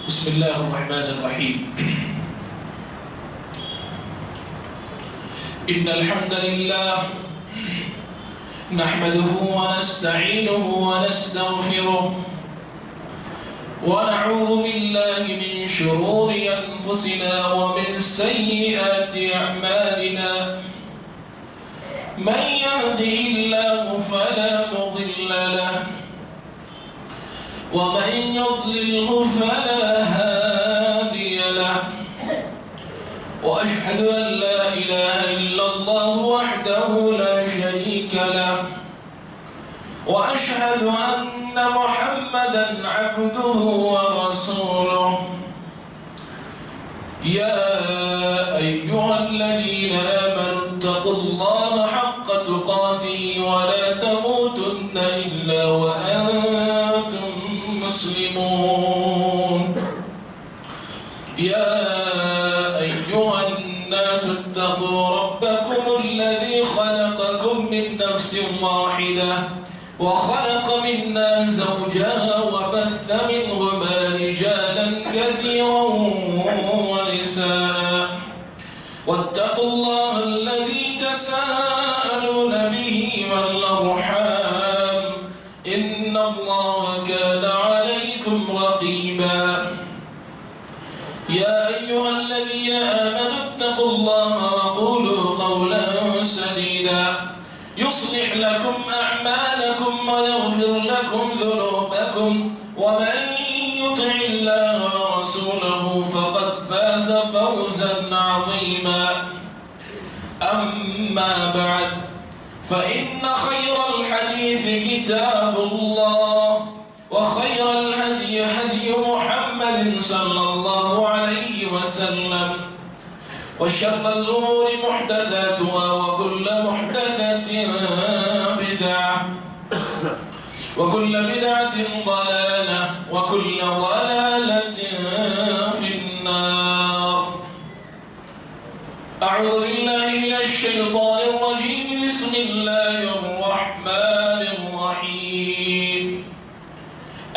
بسم الله الرحمن الرحيم. إن الحمد لله نحمده ونستعينه ونستغفره ونعوذ بالله من شرور أنفسنا ومن سيئات أعمالنا. من يهده الله فلا مضل له ومن يضلله فلا هادي له. وأشهد أن لا إله إلا الله وحده لا شريك له وأشهد أن محمدا عبده ورسوله. يا أيها الذين آمنوا اتقوا الله حق تقاته ولا تموتن إلا وأنتم مسلمون. يا أيها الناس اتقوا ربكم الذي خلقكم من نفس واحدة وخلق منها زوجها وبث منهما رجالا كثيرا ونساء. واتقوا الله الذي تساءلون به والأرحام إن الله كان عليكم رقيبا. يا أيها الذين آمنوا اتقوا الله وقولوا قولا سديدا يصلح لكم أعمالكم ويغفر لكم ذنوبكم ومن يطع الله ورسوله فقد فاز فوزا عظيما. أما بعد فإن خير الحديث كتاب الله وخير الهدي هدي محمد صلى الله عليه وسلم وشر الأمور محدثاتها وكل محدثة بدعة وكل بدعة ضلالة وكل ضلالة في النار. أعوذ بالله من الشيطان الرجيم. بسم الله الرحمن الرحيم.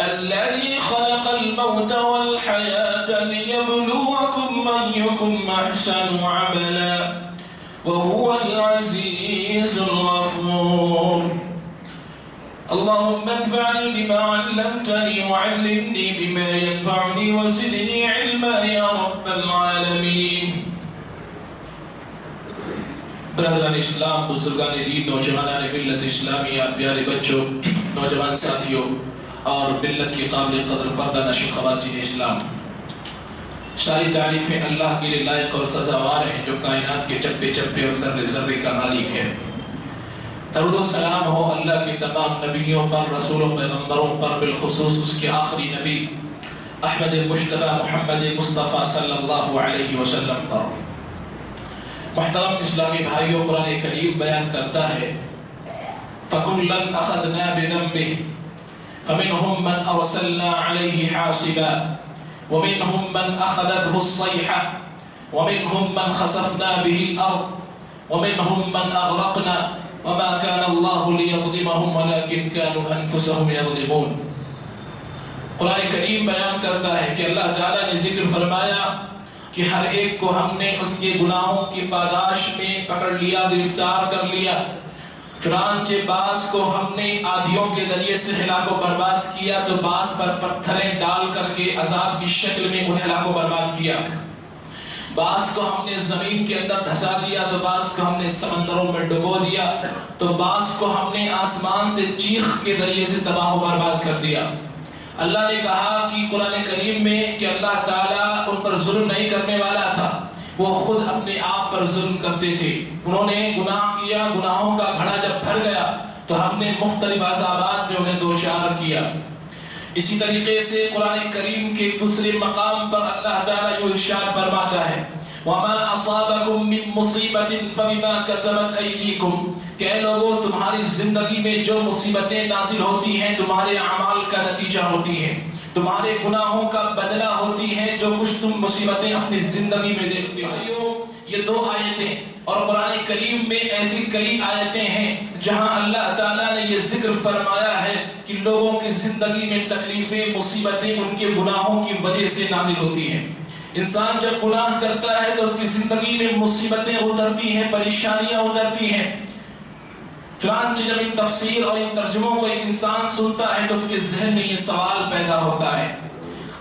الذي خلق الموت والحياة ليبلوكم أيكم أحسن عملا وهو العزيز الغفور. اللهم انفعني بما علمتني وعلمني بما ينفعني وزدني علما يا رب العالمين. برادران اسلام، بزرگان دین، نوجوانان ملت اسلامیہ، پیارے بچوں، نوجوان ساتھیوں اور ملت کی قابل قدر پردہ نشین خواتین اسلام، ساری تعریفیں اللہ کے لیے لائق اور سزاوار ہیں جو کائنات کے چپے چپے اور ذرے ذرے کا مالک ہے. درود و سلام ہو اللہ کے تمام نبیوں پر، رسولوں، پیغمبروں پر، بالخصوص اس کے آخری نبی احمد مجتبی محمد مصطفیٰ صلی اللہ علیہ وسلم پر. محترم اسلامی بھائیوں، قرآن کریم بیان کرتا ہے فَكُلًّا أَخَذْنَا بِذَنبِهِ فَمِنْهُمْ مَنْ أَرْسَلْنَا عَلَيْهِ حَاصِبًا وَمِنْهُمْ مَنْ أَخَذَتْهُ الصَّيْحَةُ وَمِنْهُمْ مَنْ خَسَفْنَا بِهِ الْأَرْضَ وَمِنْهُمْ مَنْ أَغْرَقْنَا وَمَا كَانَ اللَّهُ لِيَظْلِمَهُمْ وَلَكِنْ كَانُوا أَنفُسَهُمْ يَظْلِمُونَ. قرآن کریم بیان کرتا ہے کہ اللہ تعالیٰ نے ذکر فرمایا کہ ہر ایک کو ہم نے اس کے گناہوں کی پاداش میں پکڑ لیا، گرفتار کر لیا. چنانچہ بعض کو ہم نے آدھیوں کے ذریعے سے ہلاک و برباد کیا تو بعض پر پتھریں ڈال کر کے عذاب کی شکل میں انہیں ہلاک و برباد کیا. بعض کو ہم نے زمین کے اندر دھسا دیا تو بعض کو ہم نے سمندروں میں ڈبو دیا تو بعض کو ہم نے آسمان سے چیخ کے ذریعے سے تباہ و برباد کر دیا. اللہ نے کہا کہ قرآن کریم میں کہ اللہ تعالیٰ ان پر ظلم نہیں کرنے والا تھا، وہ خود اپنے آپ پر ظلم کرتے تھے. انہوں نے گناہ کیا، گناہوں کا گھڑا جب بھر گیا تو ہم نے مختلف عذابات میں انہیں دوچار کیا. اسی طریقے سے قرآن کریم کے دوسرے مقام پر اللہ تعالیٰ یہ ارشاد فرماتا ہے وَمَا أَصَابَكُم مِّن مُّصِيبَةٍ فَبِمَا كَسَبَتْ أَيْدِيكُمْ کہ اے لوگوں، تمہاری زندگی میں جو مصیبتیں نازل ہوتی ہیں تمہارے اعمال کا نتیجہ ہوتی ہیں، تمہارے گناہوں کا بدلہ ہوتی ہیں جو کچھ تم مصیبتیں اپنی زندگی میں دیکھتے ہو. یہ 2 آیتیں، اور قرآن کریم میں ایسی کئی آیتیں ہیں جہاں اللہ تعالیٰ نے یہ ذکر فرمایا ہے کہ لوگوں کی زندگی میں تکلیفیں، مصیبتیں ان کے گناہوں کی وجہ سے نازل ہوتی ہیں۔ انسان جب گناہ کرتا ہے تو اس کی زندگی میں مصیبتیں اترتی ہیں، پریشانیاں اترتی ہیں۔ چنانچہ جب ان تفسیر اور ان ترجموں کو ایک انسان سنتا ہے تو اس کے ذہن میں یہ سوال پیدا ہوتا ہے۔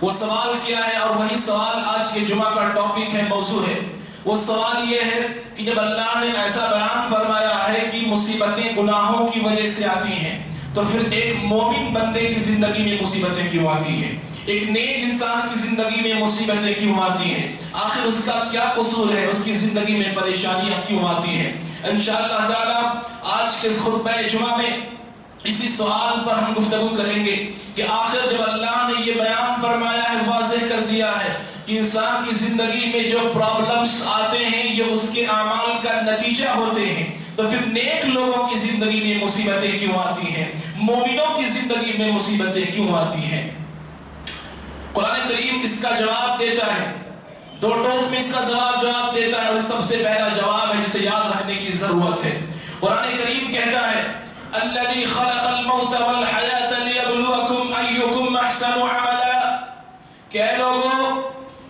وہ سوال کیا ہے؟ اور وہی سوال آج کے جمعہ کا ٹاپک ہے، موضوع ہے۔ وہ سوال یہ ہے کہ جب اللہ نے ایسا بیان فرمایا ہے کہ مصیبتیں گناہوں کی وجہ سے آتی ہیں، تو پھر ایک مومن بندے کی زندگی میں مصیبتیں کیوں آتی ہیں؟ ایک نیک انسان کی زندگی میں مصیبتیں کیوں آتی ہیں؟ آخر اس کا کیا قصور ہے؟ اس کی زندگی میں پریشانیاں کیوں آتی ہیں؟ انشاءاللہ تعالی آج کے خطبہ جمعہ میں اسی سوال پر ہم گفتگو کریں گے کہ آخر جب اللہ نے یہ بیان فرمایا ہے، واضح کر دیا ہے کہ انسان کی زندگی میں جو پرابلمز آتے ہیں یہ اس کے اعمال کا نتیجہ ہوتے ہیں، تو پھر نیک لوگوں کی زندگی میں مصیبتیں کیوں آتی ہیں؟ مومنوں کی زندگی میں مصیبتیں کیوں آتی ہیں؟ قرآن کریم اس کا جواب دیتا ہے، 2 ٹوک میں اس کا جواب دیتا ہے، اور سب سے پہلا جواب ہے جسے یاد رکھنے کی ضرورت ہے۔ قرآن کریم کہتا ہے الذي خلق الموت والحیاة ليبلوکم ایکم احسن عملا، کہ اے لوگوں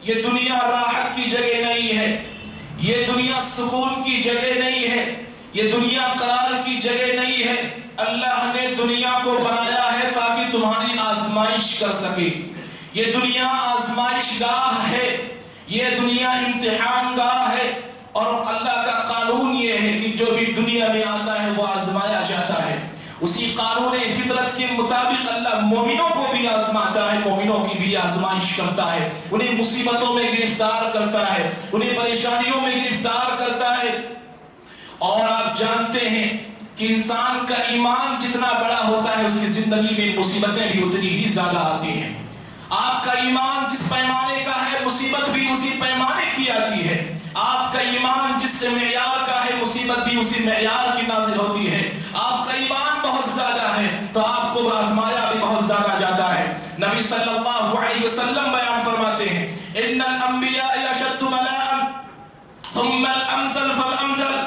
یہ دنیا راحت کی جگہ نہیں ہے، یہ دنیا سکون کی جگہ نہیں ہے، یہ دنیا قرار کی جگہ نہیں ہے۔ اللہ نے دنیا کو بنایا ہے تاکہ تمہاری آزمائش کر سکے۔ یہ دنیا آزمائش گاہ ہے، یہ دنیا امتحان گاہ ہے، اور اللہ کا قانون یہ ہے کہ جو بھی دنیا میں آتا ہے وہ آزمایا جاتا ہے۔ اسی قانون فطرت کے مطابق اللہ مومنوں کو بھی آزماتا ہے، مومنوں کی بھی آزمائش کرتا ہے، انہیں مصیبتوں میں گرفتار کرتا ہے، انہیں پریشانیوں میں گرفتار کرتا ہے۔ اور آپ جانتے ہیں کہ انسان کا ایمان جتنا بڑا ہوتا ہے اس کی زندگی میں مصیبتیں بھی اتنی ہی زیادہ آتی ہیں۔ آپ کا ایمان جس پیمانے کا ہے مصیبت بھی اسی پیمانے کی آتی ہے۔ آپ کا ایمان جس معیار کا ہے مصیبت بھی اسی معیار کی نازل ہوتی ہے۔ آپ کا ایمان بہت زیادہ ہے تو آپ کو آزمایا بھی بہت زیادہ جاتا ہے۔ نبی صلی اللہ علیہ وسلم بیان فرماتے ہیں ان الانبیاء اشد بلاء ثم الامثل فالامثل،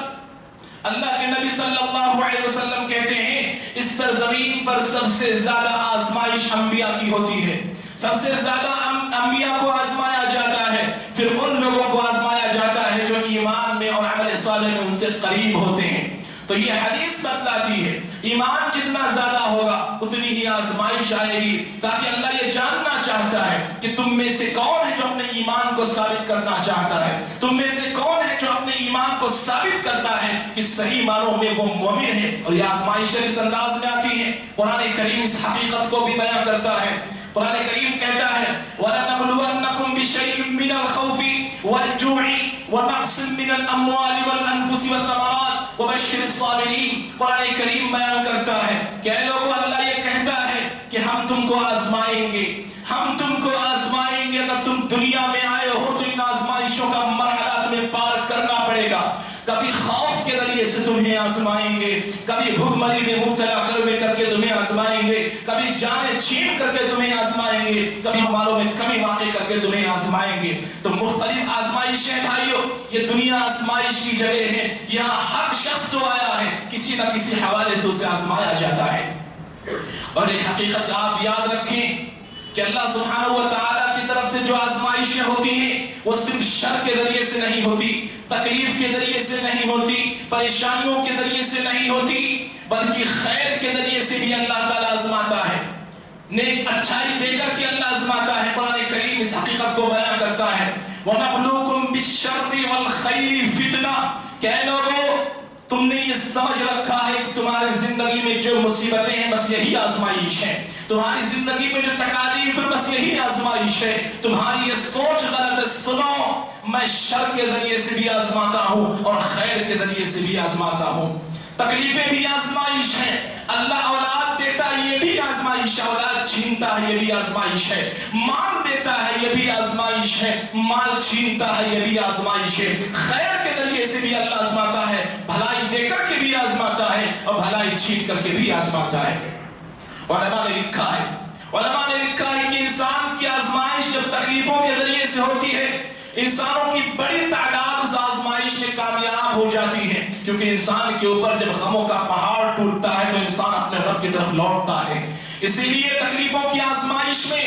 اللہ کے نبی صلی اللہ علیہ وسلم کہتے ہیں اس سرزمین پر سب سے زیادہ آزمائش انبیاء کی ہوتی ہے، سب سے زیادہ انبیاء کو آزمایا جاتا ہے، پھر ان لوگوں کو آزمایا جاتا ہے جو ایمان میں اور عمل صالح میں ان سے قریب ہوتے ہیں۔ تو یہ حدیث بتلاتی ہے ایمان جتنا زیادہ ہوگا اتنی ہی آزمائش آئے گی، تاکہ اللہ یہ جاننا چاہتا ہے کہ تم میں سے کون ہے جو اپنے ایمان کو ثابت کرنا چاہتا ہے، تم میں سے کون ہے جو اپنے ایمان کو ثابت کرتا ہے کہ صحیح معنوں میں وہ مومن ہے۔ اور یہ آزمائش اس انداز میں آتی ہے، قرآن کریم اس حقیقت کو بھی بیان کرتا ہے۔ قرآن کریم کہتا ہے وَلَنَبْلُوَنَّكُمْ بِشَيْءٍ مِّنَ الْخَوْفِ وَالْجُوعِ وَنَقْصٍ مِّنَ الْأَمْوَالِ وَالْأَنفُسِ وَالثَّمَرَاتِ وَبَشِّرِ الصَّابِرِينَ۔ قرآن کریم بیان کرتا ہے کہ اے لوگوں اللہ یہ کہتا ہے کہ ہم تم کو آزمائیں گے، ہم تم کو آزمائیں گے۔ اگر تم دنیا میں آئے ہو تو ان آزمائشوں کا مرحلہ تمہیں پار کرنا پڑے گا۔ کبھی خوف کے ذریعے سے تمہیں آزمائیں گے، کبھی بھوک مری میں مبتلا کر کے تمہیں آزمائیں گے، کبھی جانیں چھین کر کے تمہیں آزمائیں گے، کبھی مالوں میں کمی واقع کر کے تمہیں آزمائیں گے۔ تو مختلف آزمائشیں بھائیو، یہ دنیا آزمائش کی جگہ ہے، یہاں ہر شخص جو آیا ہے کسی نہ کسی حوالے سے اسے آزمایا جاتا ہے۔ اور ایک حقیقت آپ یاد رکھیں کہ اللہ سبحانہ و تعالیٰ کی طرف سے جو آزمائشیں ہوتی ہیں وہ صرف شر کے ذریعے سے نہیں ہوتی، تکلیف کے ذریعے سے نہیں ہوتی، پریشانیوں کے ذریعے سے نہیں ہوتی، بلکہ خیر کے ذریعے سے بھی اللہ تعالیٰ آزماتا ہے، نیک اچھائی دے کر کے اللہ آزماتا ہے۔ قرآن کریم اس حقیقت کو بیان کرتا ہے وَنَبْلُوكُمْ بِالشَّرِّ وَالْخَيْرِ فِتْنَةً، کہ اے لوگوں تم نے یہ سمجھ رکھا ہے کہ تمہاری زندگی میں جو مصیبتیں ہیں بس یہی آزمائش ہے، تمہاری زندگی میں جو تکالیف ہے بس یہی آزمائش ہے، تمہاری یہ سوچ غلط ہے۔ سنو، میں شر کے ذریعے سے بھی آزماتا ہوں اور خیر کے ذریعے سے بھی آزماتا ہوں۔ تکلیفیں بھی آزمائش ہیں، اللہ اولاد دیتا ہے یہ بھی آزمائش ہے، اولاد چھینتا ہے یہ بھی آزمائش ہے، مال دیتا ہے یہ بھی آزمائش ہے، مال چھینتا ہے یہ بھی آزمائش ہے۔ خیر کے ذریعے سے بھی اللہ آزماتا ہے، بھلائی دے کر کے بھی آزماتا ہے اور بھلائی چھین کر کے بھی آزماتا ہے۔ علماء نے لکھا ہے کہ انسان کی آزمائش جب تکلیفوں کے ذریعے سے ہوتی ہے، انسانوں کی بڑی تعداد اس آزمائش کامیاب ہو جاتی ہے، کیونکہ انسان کے اوپر جب غموں کا پہاڑ ٹوٹتا ہے تو انسان اپنے رب کی طرف لوٹتا ہے۔ اسی لیے تکلیفوں کی آزمائش میں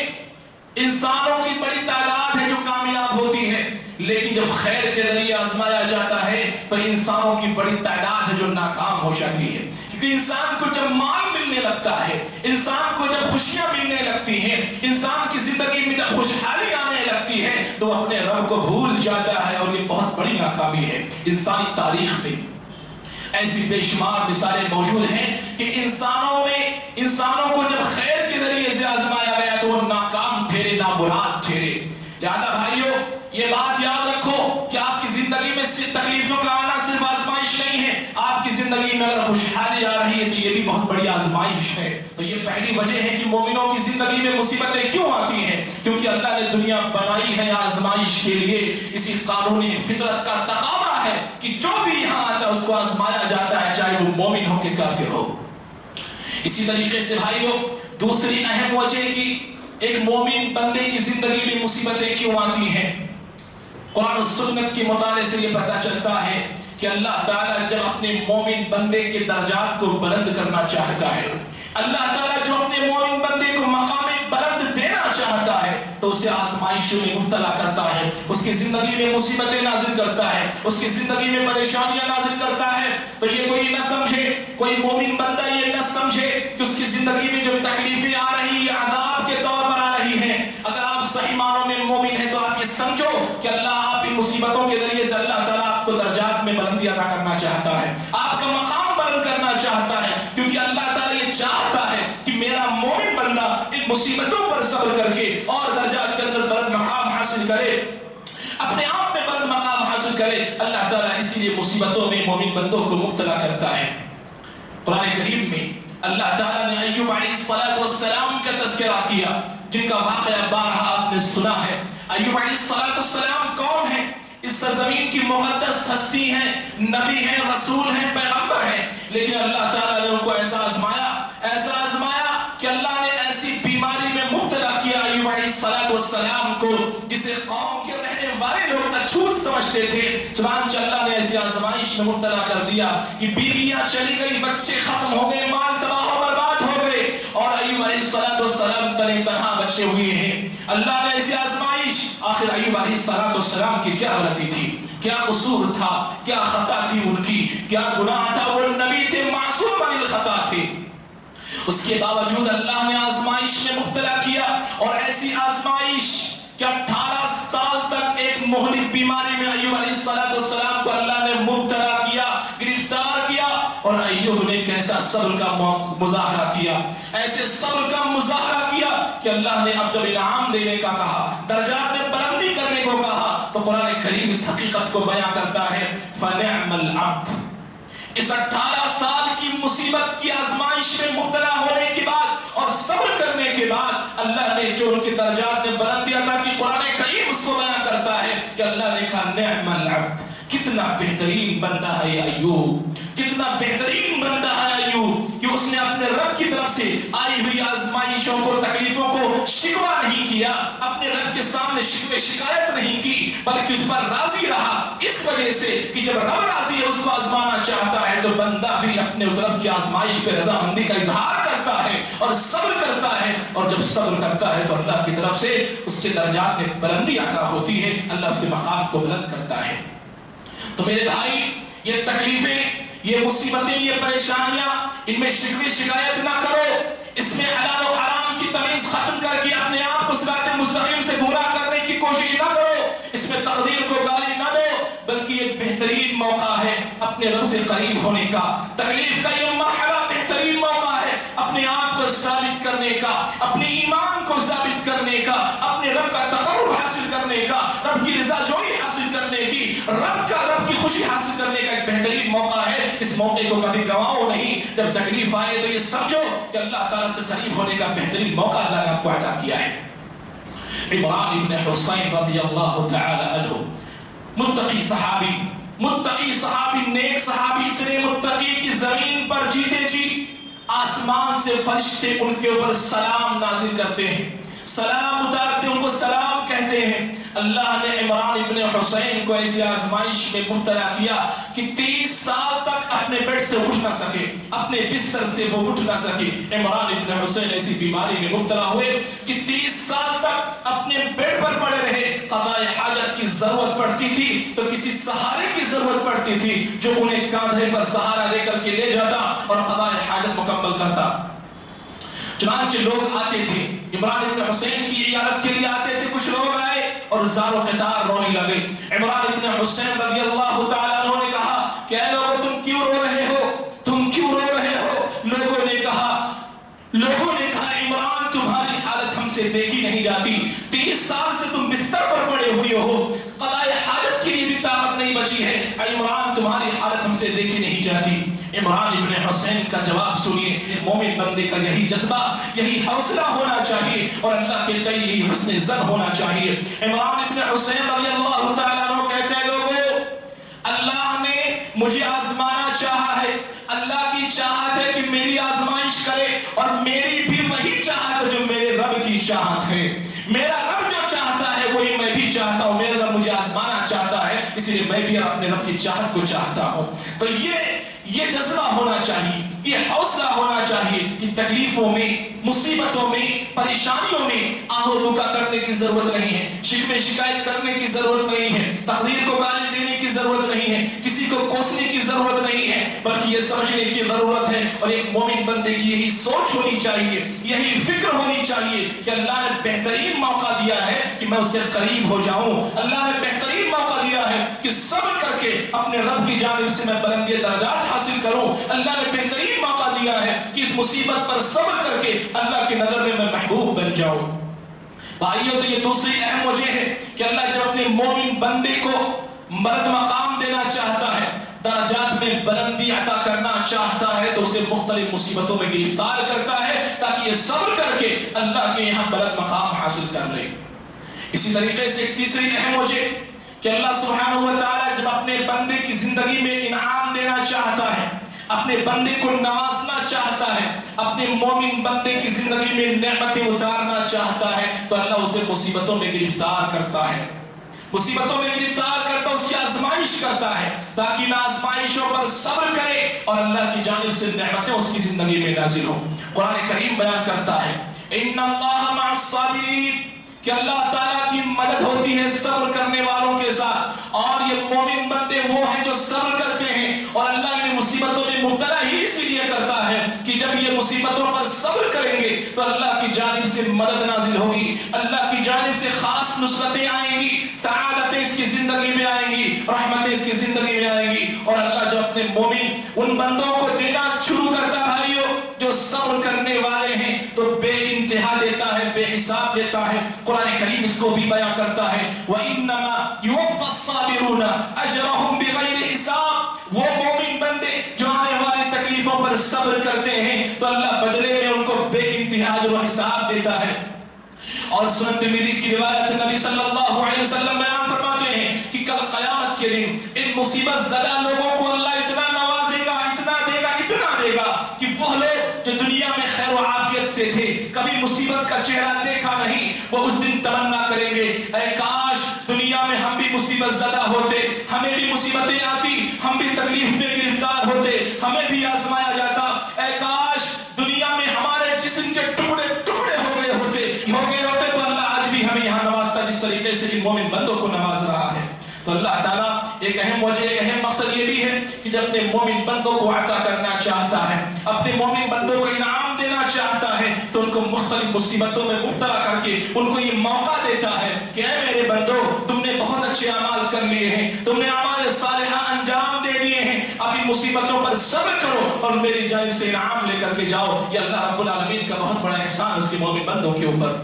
انسانوں کی بڑی تعداد ہے جو کامیاب ہوتی ہے، لیکن جب خیر کے ذریعے آزمایا جاتا ہے تو انسانوں کی بڑی تعداد ہے جو ناکام ہو جاتی ہے۔ کیونکہ انسان کو جب مال ملنے لگتا ہے، انسان کو جب خوشیاں ملنے لگتی ہیں، انسان کی زندگی میں جب خوشحالی آنے لگتی ہے تو اپنے رب کو بھول جاتا ہے، اور یہ بہت بڑی ناکامی ہے۔ انسانی تاریخ میں ایسی بے شمار مثالیں موجود ہیں کہ انسانوں کو جب خیر کے ذریعے سے آزمایا گیا تو وہ ناکام ٹھہرے، نامراد ٹھہرے۔ لہذا بھائیو یہ بات یاد رکھو کہ آپ کی زندگی میں تکلیفوں کا آنا صرف آزمائش نہیں ہے، آپ کی زندگی میں اگر خوشحالی آ رہی ہے تو یہ بھی بہت بڑی آزمائش ہے۔ تو یہ پہلی وجہ ہے کہ مومنوں کی زندگی میں مصیبتیں کیوں آتی ہیں، کیونکہ اللہ نے دنیا بنائی ہے آزمائش کے لیے۔ اسی قانونی فطرت کا تقاضا ہے کہ جو بھی یہاں آتا ہے اس کو آزمایا جاتا ہے، چاہے وہ مومن ہو کہ کافر ہو۔ اسی طریقے سے بھائیو دوسری اہم وجہ کہ ایک مومن بندے کی زندگی میں مصیبتیں کیوں آتی ہیں، قرآن و سنت کے مطالعے سے یہ پتہ چلتا ہے کہ اللہ تعالیٰ جب اپنے مومن بندے کے درجات کو بلند کرنا چاہتا ہے، اللہ تعالیٰ جو اپنے مومن بندے کو مقام بلند دینا چاہتا ہے تو اسے آزمائشوں میں مبتلا کرتا ہے، اس کی زندگی میں مصیبتیں نازل کرتا ہے، اس کی زندگی میں پریشانیاں نازل کرتا ہے۔ تو یہ کوئی نہ سمجھے، کوئی مومن بندہ یہ نہ سمجھے کہ اس کی زندگی میں جو تکلیفیں آ رہی ہیں عذاب کے طور پر آ رہی ہیں۔ اگر آپ صحیح معنوں میں مومن ہیں تو آپ یہ سمجھو کہ اللہ آپ کی مصیبتوں کے ذریعے سے اللہ تعالیٰ آپ کو درجات میں بلندی عطا کرنا چاہتا ہے، آپ کا مقام بلند کرنا چاہتا ہے، کیونکہ اللہ تعالیٰ یہ چاہتا ہے کہ میرا مومن بندہ ان مصیبتوں پر صبر کر کے اور درجات کے اندر بلند مقام حاصل کرے، اپنے آپ میں بلند مقام حاصل کرے۔ اللہ تعالیٰ اسی لیے مصیبتوں میں مومن بندوں کو مبتلا کرتا ہے۔ قرآن کریم میں اللہ تعالیٰ نے ایوب علیہ السلام کا تذکرہ کیا، جن کا واقعہ بارہا آپ نے سنا ہے۔ ایوب علیہ السلام کون ہیں؟ اس سرزمین کی مقدس ہستی ہیں، نبی ہیں، رسول ہیں، پیغمبر ہیں، لیکن اللہ تعالیٰ نے ان کو ایسا آزمایا کہ اللہ نے ایسی بیماری میں مبتلا کیا ایوب علیہ السلام کو جسے قوم کے رہنے والے لوگ اچھوت سمجھتے تھے۔ چنانچہ اللہ نے ایسی آزمائش میں مبتلا کر دیا کہ بیویاں چلی گئی، بچے ختم ہو گئے، مال تباہ و برباد ہو گئے، اور ایوب علیہ السلام تنے تنہا بچے ہوئے ہیں۔ اللہ نے ایسی آزمائش، آخر ایوب علیہ السلام کی کیا غلطی تھی، کیا قصور تھا، کیا خطا تھی ان کی، کیا گناہ تھا؟ وہ نبی تھے، معصوم عن الخطا تھے، اس کے باوجود اللہ نے آزمائش میں مبتلا کیا، اور ایسی آزمائش کہ 18 سال تک ایک مہلک بیماری میں ایوب علیہ السلام کو اللہ نے مبتلا کیا، گرفتار کیا، اور ایوب نے کیسا صبر کا مظاہرہ کیا، ایسے صبر کا مظاہرہ کیا کہ اللہ نے اب جب انعام دینے کا کہا، درجات میں بلندی کرنے کو کہا، تو قرآن کریم اس حقیقت کو بیان کرتا ہے فَنِعْمَ الْعَبْدُ۔ اس 18 سال کی مصیبت کی آزمائش میں مبتلا ہونے کے بعد اور صبر کرنے کے بعد اللہ نے جو ان کے درجات میں بلندی عطا کی، قرآن کریم اس کو بیان کرتا ہے کہ اللہ نے کہا نعم العبد، کتنا بہترین بندہ ہے یہ ایوب، کتنا بہترین بندہ ہے ایوب کہ اس نے اپنے رب کی طرف سے آئی ہوئی آزمائشوں کو، تکلیفوں کو شکوہ نہیں کیا، اپنے رب کے سامنے شکوہ شکایت نہیں کی، بلکہ اس پر راضی رہا، اس وجہ سے کہ جب رب راضی ہے اس کو آزمانا چاہتا ہے تو بندہ بھی اپنے اس رب کی آزمائش پہ رضامندی کا اظہار کرتا ہے اور صبر کرتا ہے، اور جب صبر کرتا ہے تو اللہ کی طرف سے اس کے درجات میں بلندی عطا ہوتی ہے، اللہ اس کے مقام کو بلند کرتا ہے۔ تو میرے بھائی یہ تکلیفیں، یہ مصیبتیں، یہ پریشانیاں، ان میں شکوے شکایت نہ کرو، اس میں حلال و حرام کی تمیز ختم کر کے اپنے آپ کو صراط مستقیم سے گمراہ کرنے کی کوشش نہ کرو، اس میں تقدیر کو گالی نہ دو، بلکہ یہ بہترین موقع ہے اپنے رب سے قریب ہونے کا، تکلیف کا یہ مرحلہ بہترین موقع ہے اپنے آپ کو ثابت کرنے کا، اپنے ایمان کو ثابت کرنے کا، اپنے رب کا تقرب حاصل کرنے کا، رب کی رضا جوئی حاصل کرنے کی، رب کی خوشی حاصل کرنے کا ایک بہترین موقع ہے۔ اس موقع کو کبھی گواؤ نہیں، جب تکلیف آئے تو یہ سمجھو کہ اللہ تعالیٰ سے قریب ہونے کا بہترین موقع اللہ نے آپ کو عطا کیا ہے۔ عمران ابن حسین رضی اللہ تعالی عنہ، متقی صحابی، نیک صحابی، اتنے متقی کہ زمین پر جیتے جی آسمان سے فرشتے ان کے اوپر سلام نازل کرتے ہیں، سلام اتارتے، ان کو سلام کہتے ہیں۔ اللہ نے عمران ابن حسین کو ایسی آزمائش میں مبتلا کیا کہ 30 سال تک اپنے بیڈ سے اٹھ نہ سکے، اپنے بستر سے وہ اٹھ نہ سکے۔ عمران ابن حسین ایسی بیماری میں مبتلا ہوئے کہ 30 سال تک اپنے بیڈ پر پڑے رہے۔ قضاء حاجت کی ضرورت پڑتی تھی تو کسی سہارے کی ضرورت پڑتی تھی جو انہیں کاندھے پر سہارا دے کر کے لے جاتا اور قضاء حاجت مکمل کرتا۔ چنانچہ لوگ آتے تھے، عمران ابن حسین کی عیادت کے لیے آتے تھے، کچھ لوگ آئے اور زار و قطار رونے لگے۔ عمران ابن حسین رضی اللہ تعالیٰ عنہ نے کہا کہ اے لوگوں تم کیوں رو رہے ہو، تم کیوں رو رہے ہو؟ لوگوں نے کہا عمران تمہاری حالت ہم سے دیکھی نہیں جاتی، 30 سال سے تم بستر پر پڑے ہوئے ہو، قضاء حاجت کے لیے بھی طاقت نہیں بچی ہے، عمران تمہاری حالت ہم سے دیکھی نہیں جاتی۔ عمران ابن حسین کا جواب سنیے، مومن بندے کا یہی جذبہ، یہی حوصلہ ہونا چاہیے اور اللہ کے تئیں یہی حسن ظن ہونا چاہیے۔ عمران ابن حسین رضی اللہ تعالیٰ عنہ کہتے ہیں لوگوں، اللہ نے مجھے آزمانا چاہا ہے، اللہ کی چاہت ہے کہ میری آزمائش کرے اور میری بھی وہی چاہت ہے جو میرے رب کی چاہت ہے۔ میرا رب جو چاہتا ہے وہی میں بھی چاہتا ہوں، میرا رب مجھے آزمانا چاہتا ہے، اس لیے میں بھی اپنے رب کی چاہت کو چاہتا ہوں۔ تو یہ جذبہ ہونا چاہیے، یہ حوصلہ ہونا چاہیے کہ تکلیفوں میں، مصیبتوں میں، پریشانیوں میں آہ و بکا کرنے کی ضرورت نہیں ہے، شکوے شکایت کرنے کی ضرورت نہیں ہے، تقدیر کو گالی دینے کی ضرورت نہیں ہے، کسی کو کوسنے کی ضرورت نہیں ہے، بلکہ یہ سمجھنے کی ضرورت ہے اور ایک مومن بندے کی یہی سوچ ہونی چاہیے، یہی فکر ہونی چاہیے کہ اللہ نے بہترین موقع دیا ہے کہ میں اس سے قریب ہو جاؤں، اللہ نے بہترین موقع دیا ہے کہ صبر کر کے اپنے رب کی جانب سے میں بلندی درجات حاصل کروں، اللہ نے بہترین موقع دیا ہے کہ اس مصیبت پر صبر کر کے اللہ کی نظر میں محبوب بن جاؤں۔ بھائیو، تو یہ دوسری اہم وجہ ہے کہ اللہ جب اپنے مومن بندے کو مرد مقام دینا چاہتا ہے، درجات میں بلندی عطا کرنا چاہتا ہے تو اسے مختلف مصیبتوں میں گرفتار کرتا ہے تاکہ یہ صبر کر کے اللہ کے یہاں بلند مقام حاصل کر لے۔ اسی طریقے سے ایک تیسری اہم وجہ کہ اللہ سبحانہ و تعالیٰ جب اپنے بندے کی زندگی میں انعام دینا چاہتا ہے، اپنے بندے کو نوازنا چاہتا ہے، اپنے مومن بندے کی زندگی میں نعمتیں اتارنا چاہتا ہے تو اللہ اسے مصیبتوں میں گرفتار کرتا ہے، مصیبتوں میں گرفتار کرتا، اس کی آزمائش کرتا ہے تاکہ ان آزمائشوں پر صبر کرے اور اللہ کی جانب سے نعمتیں اس کی زندگی میں نازل ہوں۔ قرآن کریم بیان کرتا ہے ان اللہ مع الصابرین، کہ اللہ تعالیٰ کی مدد ہوتی ہے صبر کرنے والوں کے ساتھ، اور یہ مومن بندے وہ ہیں جو صبر کرتے ہیں اور اللہ نے مصیبتوں میں مبتلا ہی اس لیے کرتا ہے کہ جب یہ مصیبتوں پر صبر کریں گے تو اللہ کی جانب سے مدد نازل ہوگی، اللہ کی جانب سے خاص نصرتیں آئیں گی، سعادتیں اس کی زندگی میں آئیں گی، رحمتیں اس کی زندگی میں آئیں گی، اور اللہ جو اپنے مومن ان بندوں کو دینا شروع کرتا بھائیو جو صبر کرنے والے ہیں تو بے انتہا دیتا ہے، بے حساب دیتا ہے۔ قرآن کریم اس کو بھی بیان کرتا ہے وَإِنَّمَا يُوَفَّى الصَّابِرُونَ أَجْرَهُمْ بِغَيْرِ حِسَاب، وہ مومن بندے جو آنے والی تکلیفوں پر صبر کرتے ہیں تو اللہ بدلے میں ان کو بے انتہا اجر و حساب دیتا ہے۔ اور سنن ترمذی کی روایت نبی صلی اللہ علیہ وسلم بیان فرماتے ہیں کہ کل قیامت کے دن ان مصیبت زدہ لوگوں کو اللہ اتنا نوازے گا، اتنا دے گا، اتنا دے گا کہ وہ لوگ جو دنیا میں خیر و عافیت سے تھے، کبھی مصیبت کا چہرہ دیکھا نہیں، وہ اس دن تمنا کریں گے اے کاش دنیا میں ہم بھی مصیبت زدہ ہوتے، ہمیں بھی مصیبتیں آتی، ہم بھی تکلیف میں گرفتار ہوتے، ہمیں بھی آزمایا جاتا، اے کاش دنیا میں ہمارے جسم کے ٹکڑے ٹکڑے ہو گئے ہوتے تو اللہ آج بھی ہمیں یہاں نوازتا جس طریقے سے ان مومن بندوں کو نواز رہا ہے۔ تو اللہ تعالیٰ ایک اہم وجہ، ایک اہم مقصد یہ بھی ہے کہ جب اپنے مومن بندوں کو عطا کرنا چاہتا ہے، اپنے مومن بندوں کو انعام دینا چاہتا ہے تو ان کو مختلف مصیبتوں میں مبتلا کر کے ان کو یہ موقع دیتا ہے کہ اے میرے بندو، تم نے بہت اچھے اعمال کر لیے ہیں، تم نے اعمال صالحہ انجام دے دیے ہیں، اب ان مصیبتوں پر صبر کرو اور میری جانب سے انعام لے کر کے جاؤ۔ یہ اللہ رب العالمین کا بہت بڑا احسان اس کے مومن بندوں کے اوپر۔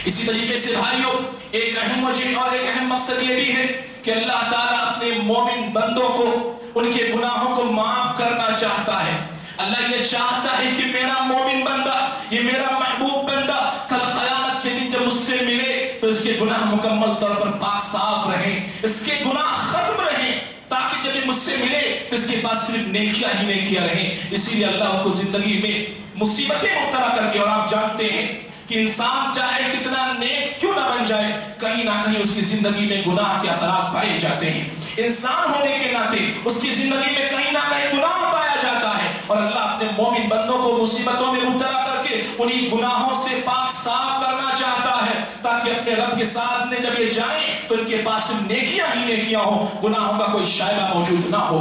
اسی طریقے سے بھائیوں ایک اہم وجہ اور ایک اہم مقصد یہ بھی ہے کہ اللہ تعالیٰ اپنے مومن بندوں کو ان کے گناہوں کو معاف کرنا چاہتا ہے۔ اللہ یہ چاہتا ہے کہ میرا مومن بندہ، یہ میرا محبوب بندہ کل قیامت کے دن جب مجھ سے ملے تو اس کے گناہ مکمل طور پر پاک صاف رہیں، اس کے گناہ ختم رہیں، تاکہ جب یہ مجھ سے ملے تو اس کے پاس صرف نیکیاں ہی نیکیاں رہیں۔ اسی لیے اللہ کو زندگی میں مصیبتیں مبتلا کر کے، اور آپ جانتے ہیں کہ انسان چاہے کتنا نیک کیوں نہ بن جائے کہیں نہ کہیں اس کی زندگی میں گناہ کے اثرات پائے جاتے ہیں. انسان ہونے کے ناطے اس کی زندگی میں کہیں نہ کہیں گناہ پایا جاتا ہے، اور اللہ اپنے مومن بندوں کو مصیبتوں میں مبتلا کر کے انہی گناہوں سے پاک صاف کرنا چاہتا ہے، تاکہ اپنے رب کے ساتھ میں جب یہ جائیں تو ان کے پاس صرف نیکیاں ہی نیکیاں ہوں، گناہوں کا کوئی شائبہ موجود نہ ہو.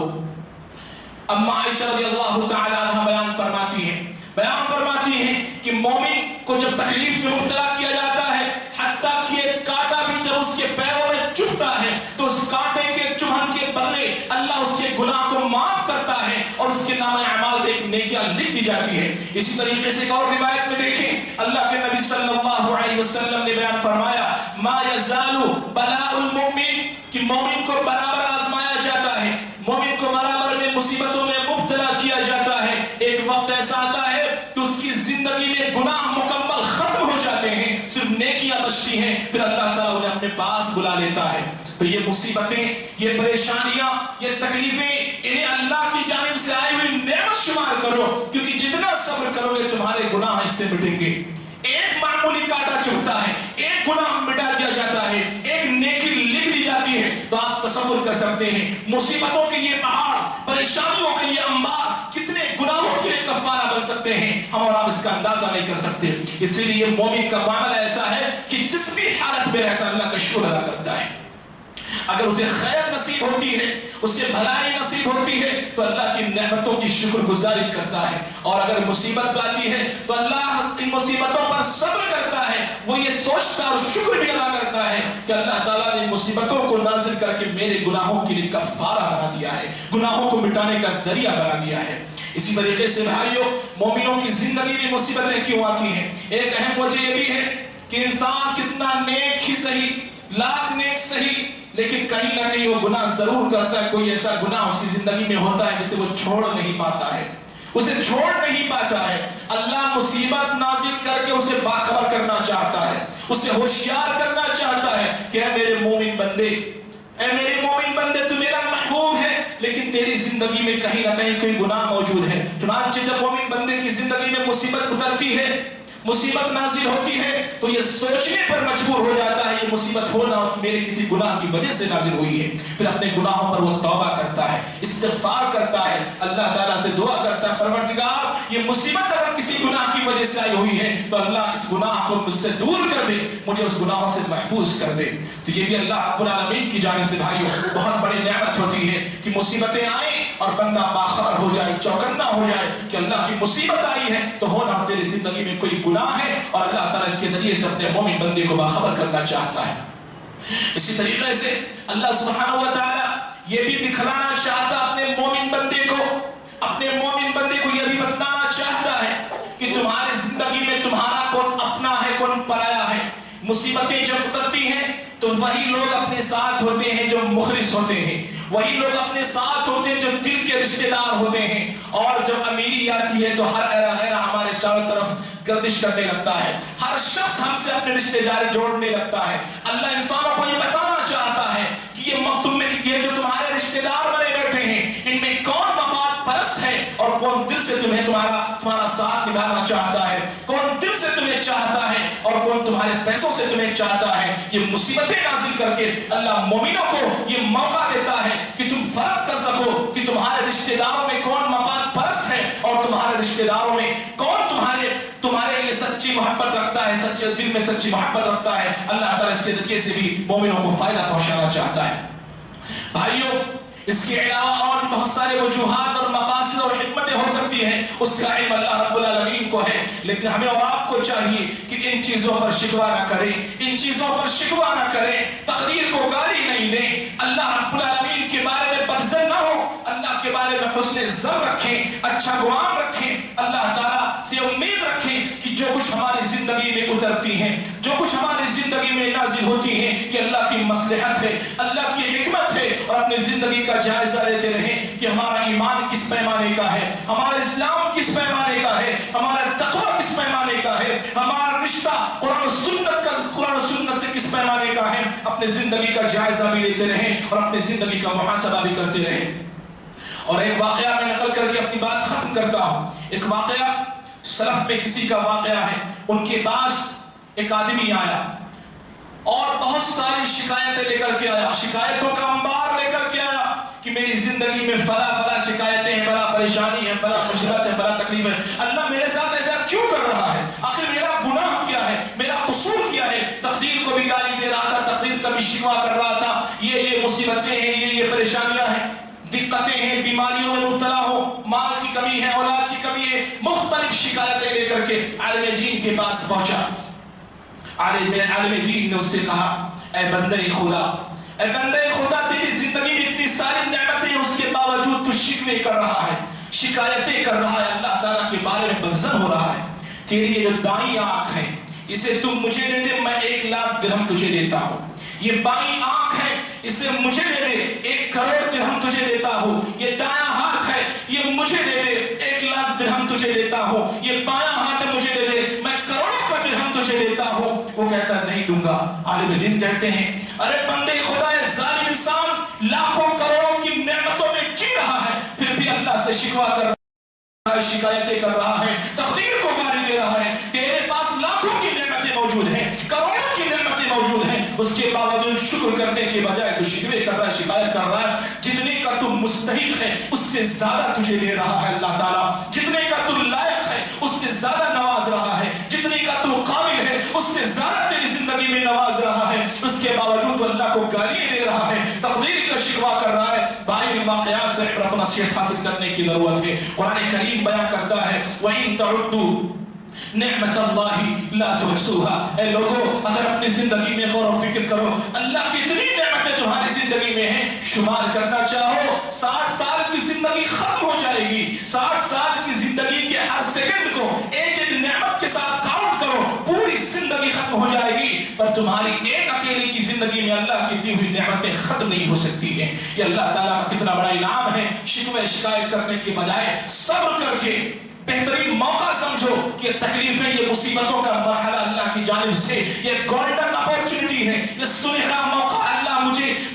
اما عائشہ رضی اللہ تعالی عنہ بیان فرماتی ہیں کہ مومن کو جب تکلیف میں مبتلا کیا جاتا ہے، حتیٰ کہ ایک کانٹا بھی جب اس کے پیروں میں چبھتا ہے تو اس کانٹے کے چبھن کے بدلے اللہ اس کے گناہ کو معاف کرتا ہے اور اس کے نام اعمال ایک نیکیاں لکھ دی جاتی ہے. اسی طریقے سے ایک اور روایت میں دیکھیں اللہ کے نبی صلی اللہ علیہ وسلم نے بیان فرمایا ما یزال بلاء المؤمن، کہ مومن کو برابر آزمایا جاتا ہے، مومن کو برابر میں مصیبتوں میں مبتلا کیا جاتا ہے. ایک وقت ایسا آتا ہے کہ اس کی زندگی میں گناہ مکمل ختم ہو جاتے ہیں، صرف نیکیاں بچتی ہیں، پھر اللہ تعالیٰ انہیں اپنے پاس بلا لیتا ہے. تو یہ مصیبتیں، یہ پریشانیاں، یہ تکلیفیں، انہیں اللہ کی جانب سے آئی ہوئی نعمت شمار کرو، کیونکہ جتنا صبر کرو گے تمہارے گناہ اس سے مٹیں گے. ایک معمولی کانٹا چبھتا ہے، ایک گناہ مٹا دیا جاتا ہے، ایک نیکی لکھ دی جاتی ہے. تو آپ تصور کر سکتے ہیں مصیبتوں کے یہ پہاڑ، پریشانیوں کے یہ انبار کتنے گناہوں کے لیے کفارہ بن سکتے ہیں، ہم اور آپ اس کا اندازہ نہیں کر سکتے. اسی لیے مومن کا معاملہ ایسا ہے کہ جس بھی حالت میں رہتا اللہ کا شکر ادا کرتا ہے. اگر اسے خیر نصیب ہوتی ہے، اسے بھلائی نصیب ہوتی ہے تو اللہ کی نعمتوں کی شکر گزاری کرتا ہے، اور اگر مصیبت آتی ہے تو اللہ ان مصیبتوں پر صبر کرتا ہے. وہ یہ سوچتا اور شکر بھی ادا کرتا ہے کہ اللہ تعالیٰ نے مصیبتوں کو نازل کر کے میرے گناہوں کے لیے کفارہ بنا دیا ہے، گناہوں کو مٹانے کا ذریعہ بنا دیا ہے. اسی طریقے سے بھائیوں، مومنوں کی زندگی میں مصیبتیں کیوں آتی ہیں؟ ایک اہم وجہ یہ بھی ہے کہ انسان کتنا نیک ہی صحیح، لاکھ نیک صحیح، لیکن کہیں نہ کہیں وہ گناہ ضرور کرتا ہے. کوئی ایسا گناہ اس کی زندگی میں ہوتا ہے جسے وہ چھوڑ نہیں پاتا ہے، اسے چھوڑ نہیں پاتا ہے. اللہ مصیبت نازل کر کے اسے باخبر کرنا چاہتا ہے، اسے ہوشیار کرنا چاہتا ہے کہ اے میرے مومن بندے، اے میرے مومن بندے، تو میرا محبوب ہے لیکن تیری زندگی میں کہیں نہ کہیں کوئی گناہ موجود ہے. چنانچہ جب مومن بندے کی زندگی میں مصیبت اترتی ہے، مصیبت نازل ہوتی ہے تو یہ سوچنے پر مجبور ہو جاتا ہے یہ مصیبت ہونا میرے کسی گناہ کی وجہ سے نازل ہوئی ہے. پھر اپنے گناہوں پر وہ توبہ کرتا ہے، استغفار کرتا ہے، اللہ تعالیٰ سے دعا کرتا ہے پروردگار یہ مصیبت اگر کسی گناہ کی وجہ سے آئی ہوئی ہے تو اللہ اس گناہ کو مجھ سے دور کر دے، مجھے اس گناہوں سے محفوظ کر دے. تو یہ بھی اللہ رب العالمین کی جانب سے بھائیوں بہت بڑی نعمت ہوتی ہے کہ مصیبتیں آئیں اور بندہ باخبر ہو جائے، چوکنا ہو جائے کہ اللہ کی مصیبت آئی ہے تو ہونا تیری زندگی میں کوئی گناہ ہے اور اللہ تعالیٰ اس کے ذریعے سے اپنے مومن بندے کو باخبر کرنا چاہتا ہے. اسی طریقے سے اللہ سبحانہ و تعالیٰ یہ بھی دکھلانا چاہتا اپنے مومن بندے کو، اپنے مومن بندے کو یہ بھی بتلانا چاہتا ہے کہ تمہاری زندگی میں تمہارا کون اپنا ہے کون پرایا ہے. مصیبتیں جب اترتی ہیں تو وہی لوگ اپنے ساتھ ہوتے ہیں جو مخلص ہوتے ہیں، وہی لوگ اپنے ساتھ ہوتے ہیں جو دل کے رشتہ دار ہوتے ہیں. اور جب امیری آتی ہے تو ہر ایرا ہمارے چاروں طرف گردش کرنے لگتا ہے، ہر شخص ہم سے اپنے رشتے داری جوڑنے لگتا ہے. اللہ انسانوں کو یہ بتانا چاہتا ہے کہ یہ جو تمہارے رشتے دار بنے بیٹھے ہیں ان میں کون مفاد پرست ہے اور کون دل سے تمہیں تمہارا ساتھ نبھانا چاہتا ہے، کون دل سے تمہیں چاہتا ہے اور کون تمہارے پیسوں سے تمہیں چاہتا ہے. یہ مصیبتیں نازل کر کے اللہ مومنوں کو یہ موقع دیتا ہے کہ تم فرق کر سکو کہ تمہارے رشتے داروں میں کون مفاد پرست ہے اور تمہارے رشتے داروں میں کون تمہارے لیے سچی محبت رکھتا ہے، سچے دل میں سچی محبت رکھتا ہے. اللہ تعالیٰ اس کے ذریعے سے بھی مومنوں کو فائدہ پہنچانا چاہتا ہے. بھائیوں اس کے علاوہ اور بہت سارے وجوہات اور مقاصد اور حکمتیں ہو سکتی ہیں، اس کا علم اللہ رب العالمین کو ہے، لیکن ہمیں اور آپ کو چاہیے کہ ان چیزوں پر شکوہ نہ کریں، ان چیزوں پر شکوہ نہ کریں، تقدیر کو گالی نہیں دیں، اللہ رب العالمین کے بارے میں بدظن نہ ہو، اللہ کے بارے میں حسن ظن رکھیں، اچھا گمان رکھیں، اللہ تعالیٰ سے امید رکھیں کہ جو کچھ ہماری زندگی میں اترتی ہیں، جو کچھ ہماری زندگی میں نازل ہوتی ہیں یہ اللہ کی مصلحت ہے، اللہ کی حکمت ہے. اور اپنی زندگی کا جائزہ لیتے رہیں کہ ہمارا ایمان کس پیمانے کا ہے، ہمارا اسلام کس پیمانے کا ہے، ہمارا تقوی کس پیمانے کا ہے، ہمارا رشتہ قرآن و سنت سے کس پیمانے کا ہے. اپنی زندگی کا جائزہ بھی لیتے رہیں اور اپنی زندگی کا محاسبہ بھی کرتے رہیں. اور ایک واقعہ میں نقل کر کے اپنی بات ختم کرتا ہوں. ایک واقعہ سلف میں کسی کا واقعہ ہے. ان کے پاس ایک آدمی آیا، اور بہت ساری شکایتیں لے کر کے آیا، شکایتوں کا انبار لے کر کے آیا کہ میری زندگی میں فلاں شکایتیں ہیں، فلاں پریشانی ہے، فلاں مصیبت ہے، فلاں تکلیف ہے، اللہ میرے ساتھ ایسا کیوں کر رہا ہے؟ آخر میرا گناہ کیا ہے؟ میرا قصور کیا ہے؟ تقدیر کو بھی گالی دے رہا تھا، تقدیر کا بھی شکوہ کر رہا تھا، یہ مصیبتیں ہیں، یہ پریشانیاں ہیں، دقتیں ہیں، بیماریوں میں مبتلا ہو، مال کی کمی ہے، اولاد کی کمی ہے، مختلف شکایتیں لے کر کے عالم دین کے پاس پہنچا۔ عالم دین نے اس سے کہا، اے بندے خدا، تیری زندگی میں اتنی ساری نعمتیں ہیں، اس کے باوجود تو شکوے کر رہا ہے، شکایتیں کر رہا ہے، اللہ تعالیٰ کے بارے میں بدظن ہو رہا ہے۔ تیری یہ جو دائیں آنکھ ہے، اسے تم مجھے دے دے، میں 1,00,000 درہم تجھے دیتا ہوں۔ یہ بائیں آنکھ ہے، اسے مجھے دے دے، 1,000,000 درہم تجھے دیتا ہوں۔ یہ دایاں ہاتھ ہے، یہ مجھے دے دے، 1,00,000 درہم تجھے دیتا ہوں۔ یہ بایاں ہاتھ ہے، مجھے دے دے، میں کروڑوں کا درہم تجھے دیتا ہوں۔ وہ کہتا نہیں دوں گا۔ عالم دین کہتے ہیں، ارے بندے خدا، یہ ظالم انسان لاکھوں کروڑوں کی نعمتوں میں جی رہا ہے، پھر بھی اللہ سے شکوہ کر رہا ہے، شکایتیں کر رہا ہے، تقدیر کو گالی دے رہا ہے۔ تیرے پاس لاکھوں کی نعمتیں موجود ہیں، کروڑوں کی نعمتیں موجود ہیں، اس کے باوجود شکر کرنے کے بجائے تو شکوے کر رہا ہے، شکایت کر رہا ہے۔ جتنے کا تم مستحق ہے اس سے زیادہ تجھے دے رہا ہے اللہ تعالیٰ، جتنے کا تم لائق ہے اس سے زیادہ نواز رہا ہے، جتنے کا تو قابل ہے اس سے زیادہ تیری زندگی میں نواز رہا ہے، اس کے باوجود تو اللہ کو گالی دے رہا ہے، تقدیر کا شکوہ کر رہا ہے۔ بھائی واقعات سے عبرت و نصیحت حاصل کرنے کی ضرورت ہے۔ قرآن کریم بیان کرتا ہے، وَإِن تَعُدُّوا نعمت اللہ لا تحصوها۔ اے لوگو، اگر اپنی زندگی میں غور و فکر کرو، اللہ کی اتنی نعمتیں تمہاری زندگی میں ہیں، شمار کرنا چاہو 60 سال کی زندگی ختم ہو جائے گی۔ 60 سال کی زندگی کے ہر سیکنڈ کو ایک ایک نعمت کے ساتھ کاؤنٹ کرو، پوری زندگی ختم ہو جائے گی، پر تمہاری ایک اکیلی کی زندگی میں اللہ کی دی ہوئی نعمتیں ختم نہیں ہو سکتی ہیں۔ یہ اللہ تعالیٰ کا کتنا بڑا انعام ہے۔ شکوہ شکایت کرنے کے بجائے صبر کر کے بہترین موقع سمجھو کہ تکلیفیں، یہ مصیبتوں کا مرحلہ اللہ کی جانب سے، یہ گولڈن اپورچونٹی ہے، یہ سنہرا موقع اللہ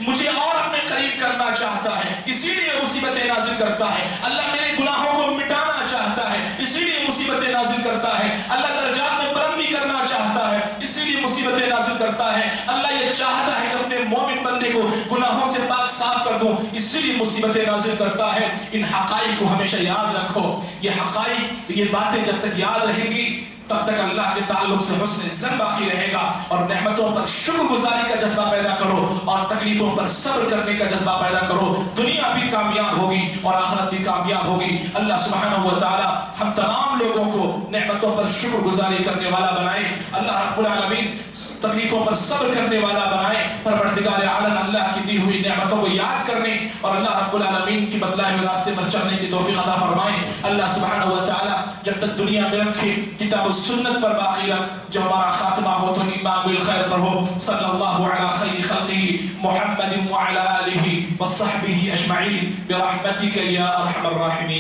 مجھے اور اپنے قریب کرنا چاہتا ہے، اسی لیے مصیبتیں نازل کرتا ہے۔ اللہ میرے گناہوں کو مٹانا چاہتا ہے، اسی لیے مصیبتیں نازل کرتا ہے۔ اللہ درجات میں بلندی کرنا چاہتا ہے، اسی لیے مصیبتیں نازل کرتا ہے۔ اللہ یہ چاہتا ہے کہ اپنے مومن بندے کو گناہوں سے پاک صاف کر دوں، اسی لیے مصیبتیں نازل کرتا ہے۔ ان حقائق کو ہمیشہ یاد رکھو۔ یہ حقائق، یہ باتیں جب تک یاد رہیں گی تب تک اللہ کے تعلق سے حسن ظن باقی رہے گا، اور نعمتوں پر شکر گزاری کا جذبہ پیدا کرو، اور تکلیفوں پر صبر کرنے کا جذبہ پیدا کرو۔ دنیا بھی کامیاب ہوگی اور آخرت بھی کامیاب ہوگی۔ اللہ سبحانہ و تعالی ہم تمام لوگوں کو نعمتوں پر شکر گزاری کرنے والا بنائے۔ اللہ رب العالمین تکلیفوں پر صبر کرنے والا بنائے۔ پروردگار عالم اللہ کی دی ہوئی نعمتوں کو یاد کرنے اور اللہ رب العالمین کی بتلائے ہوئے راستے پر چلنے کی توفیق عطا فرمائے۔ اللہ سبحانہ و تعالی جب تک دنیا میں رکھے، کتاب و سنت پر باقی رکھ، جو ہمارا خاتمہ ہو تو ایمان بالخیر پر ہو۔ صلی اللہ علی خیر خلقہ محمد وعلی آلہ وصحبہ اجمعین برحمتک یا ارحم الراحمین۔